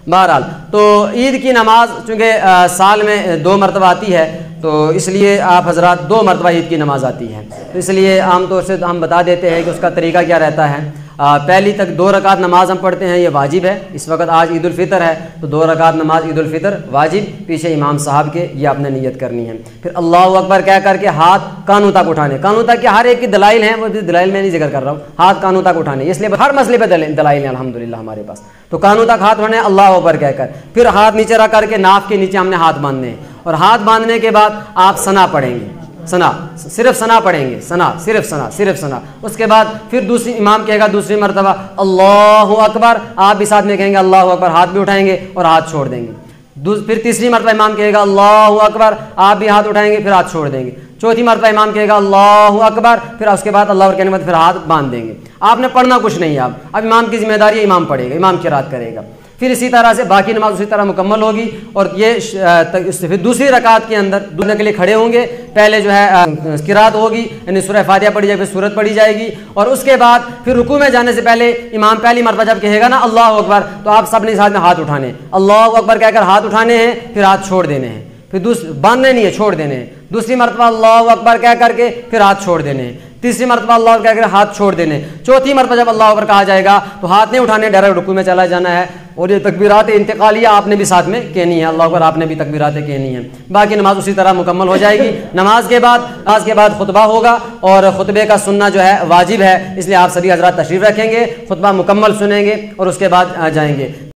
बहरहाल तो ईद की नमाज चूँकि साल में 2 मरतबा आती है, तो इसलिए आप हजरात 2 मरतबा ईद की नमाज़ आती है, तो इसलिए आमतौर से हम बता देते हैं कि उसका तरीका क्या रहता है। पहली तक 2 रकात नमाज हम पढ़ते हैं, ये वाजिब है। इस वक्त आज ईद उल फितर है, तो 2 रकात नमाज ईद उल फितर वाजिब, पीछे इमाम साहब के, ये आपने नियत करनी है। फिर अल्लाह अकबर कह करके हाथ कानों तक उठाने, कानों तक के हर एक की दलाइल हैं, वो दलाइल में नहीं जिक्र कर रहा हूँ, हाथ कानों तक उठाने, इसलिए हर मसले पर दलाइल हैं अल्हम्दुलिल्लाह हमारे पास। तो कानों तक हाथ उठाने अल्लाह अकबर कहकर, फिर हाथ नीचे रख करके नाक के नीचे हमने हाथ बांधने हैं, और हाथ बांधने के बाद आप सना पढ़ेंगे, सना, सिर्फ सना पढ़ेंगे, सना, सिर्फ सना, सिर्फ सना। उसके बाद फिर दूसरी इमाम कहेगा दूसरी मरतबा अल्लाहु अकबर, आप भी साथ में कहेंगे अल्लाहु अकबर, हाथ भी उठाएंगे और हाथ छोड़ देंगे। फिर तीसरी मरतबा इमाम कहेगा अल्लाहु अकबर, आप भी हाथ उठाएंगे फिर हाथ छोड़ देंगे। चौथी मरतबा इमाम कहेगा अल्लाहु अकबर, फिर उसके बाद अल्लाह कहने के बाद फिर हाथ बांध देंगे। आपने पढ़ना कुछ नहीं है, अब इमाम की जिम्मेदारी है, इमाम पढ़ेगा, इमाम किरात करेगा। फिर इसी तरह से बाकी नमाज उसी तरह मुकम्मल होगी। और ये फिर दूसरी रकात के अंदर दूसरे के लिए खड़े होंगे, पहले जो है किरात होगी, यानी सूरह फातिहा पढ़ी जाएगी, फिर सूरत पढ़ी जाएगी, और उसके बाद फिर रुकू में जाने से पहले इमाम पहली मरतबा जब कहेगा ना अल्लाह अकबर, तो आप सबने साथ में हाथ उठाने, अल्लाह अकबर कहकर हाथ उठाने हैं, फिर हाथ छोड़ देने हैं, फिर बांधने नहीं है, छोड़ देने हैं। दूसरी मरतबा अल्लाह अकबर कह करके फिर हाथ छोड़ देने हैं। तीसरी मरतबा अल्लाह कह कर हाथ छोड़ देने। चौथी मरतबा जब अल्लाह अकबर कहा जाएगा तो हाथ नहीं उठाने, डायरेक्ट रुकू में चला जाना है। और ये तकबीरात इंतकालिया आपने भी साथ में कहनी है, अल्लाह अकबर आपने भी तकबीरातें कहनी है। बाकी नमाज उसी तरह मुकम्मल हो जाएगी। नमाज के बाद खुतबा होगा, और खुतबे का सुनना जो है वाजिब है, इसलिए आप सभी हजरात तशरीफ़ रखेंगे, खुतबा मुकम्मल सुनेंगे और उसके बाद जाएंगे।